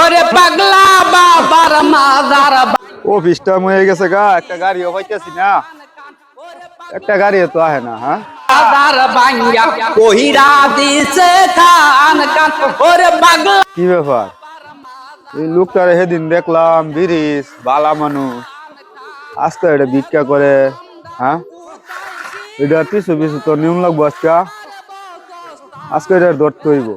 ওরে পাগলা বাবার মাজার অফিস টাইম হয়ে গেছে গা, একটা গাড়িও পাইতেছি না, একটা গাড়ি তো আহে না। হ্যাঁ, বাজার বাঙ্গা কহিরা দিছে খান কান ওরে পাগলা কি ব্যাপার? এই লোকটারে সেদিন দেখলাম ব্রিজ বালা মানুষ, আজকে এটা ভিক্ষা করে। হ্যাঁ, এটা পিছু পিছু তো নিয়ম লাগবো আজকে, আজকে এটা ধরতে হইব।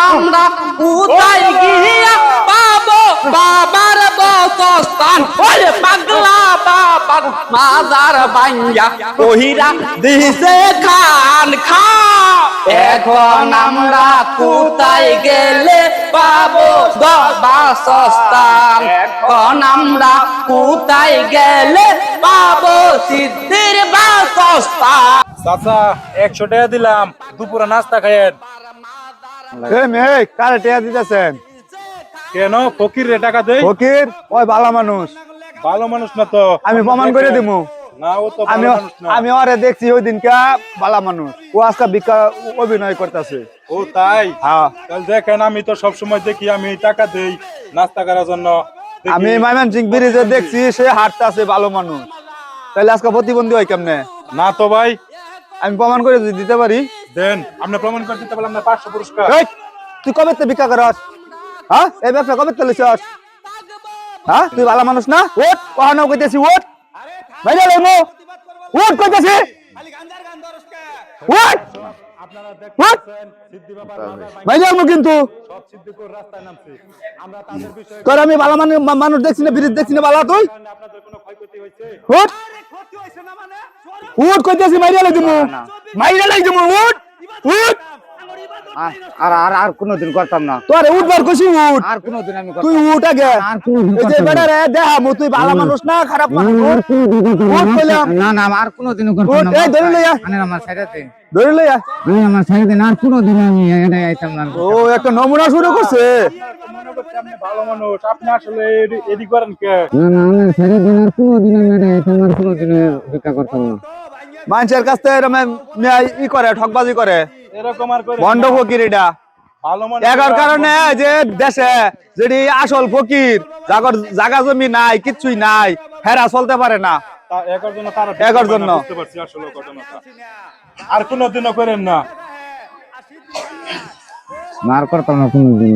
আমরা কোথায় গিয়া পাবো বাবার বসস্থান ওরে পাগলা বাবার মাজার বাঙ্গা কহিরা দিছে খান খা এখন আমরা কোথায় গেলে পাবো বাসস্থান এখন আমরা কোথায় গেলে পাবো সিদ্ধির বাসস্থান চাচা 100 টাকা দিলাম, দুপুরে নাস্তা খাইয়েন। এই মেয়ে কারে টেয়া দিতেছেন? কেন ফকির রে টাকা দেই? ফকির ওই বালা মানুষ, ভালো মানুষ না তো। আমি প্রমাণ করে দিমু। না, ও তো আমি ভালো মানুষ না। আমি ওরে দেখছি ওই দিনকা বালা মানুষ, ও আজকে ভিক্ষা অভিনয় করতেছে। ও তাই? হ্যাঁ, তাহলে দেখেন, আমি তো সব সময় দেখি, আমি টাকা দেই নাস্তা করার জন্য। দেখি। আমি ময়মনসিংহ ব্রিজে দেখছি সে হাঁটতেছে ভালো মানুষ, তাহলে আজকে প্রতিবন্ধী হয় কেমনে? না তো ভাই। আমি প্রমাণ করে যদি দিতে পারি। দেন, আপনি প্রমাণ করে দিতে পারলাম না, 500 পুরস্কার। এই, তুই কবে তে ভিক্ষা করস? হ্যাঁ, এই ব্যবসা কবে তে লিছস? হ্যাঁ, তুই ভালো মানুষ না? ওঠ, কহানো কইতেছি, ওঠ বাইরে লইমু, ওঠ কইতেছি, ওঠ আপনারা ওঠ দেখতেছেন সিদ্ধি বাবার মাজার বাইরে লইমু কিন্তু। সব সিদ্ধিকর রাস্তায় নামছে। আমরা তাদের বিষয়ে তোর আমি ভালো মানুষ দেখছি না, ব্রিজ দেখছি না বালা তুই? আপনাদের কোনো ক্ষয়ক্ষতি হয়েছে? ওঠ, ওঠ কইতেছি, বাইরে লই দিমু, বাইরে লই দিমু, ওঠ ওঠ। আর আর আর কোনোদিন করতাম না, তোরে উঠবার কইছি, উঠ আর কোনোদিন আমি তুই, উঠ আগে। আর কোনোদিন এই যে বেটা রে দেখামু তুই ভালো মানুষ না খারাপ মানুষ। উঠ কইলাম, না না, আর কোনোদিন উঠ, করতাম না। এই ধরে লইয়া, আনে আমার সাইডাতে, ধরে লইয়া। আমি আমার সাইডাতে আর কোনোদিন আমি এটা আইতাম না। ও একটা নমুনা শুরু করছে। মনে করছি আপনি ভালো মানুষ, আপনি আসলে এদিক করেন কে? না না, আমার সাইডাতে আর কোনোদিন আমি এটা আইতাম, আর কোনোদিন ভিক্ষা করতাম না। মানুষের কাছ থেকে এরম ই করে, ঠকবাজি করে, এরকম আর করে ভণ্ড ফকির। এটা ভালো মানুষ এগার কারণে যে দেশে যদি আসল ফকির জাগর জাগা জমি নাই, কিচ্ছুই নাই, হেরা চলতে পারে না। এগার জন্য তারা এগার জন্য। বুঝতে পারছি আসলে ঘটনাটা। আর কোনোদিনও করেন না। আর করতাম না কোনোদিন।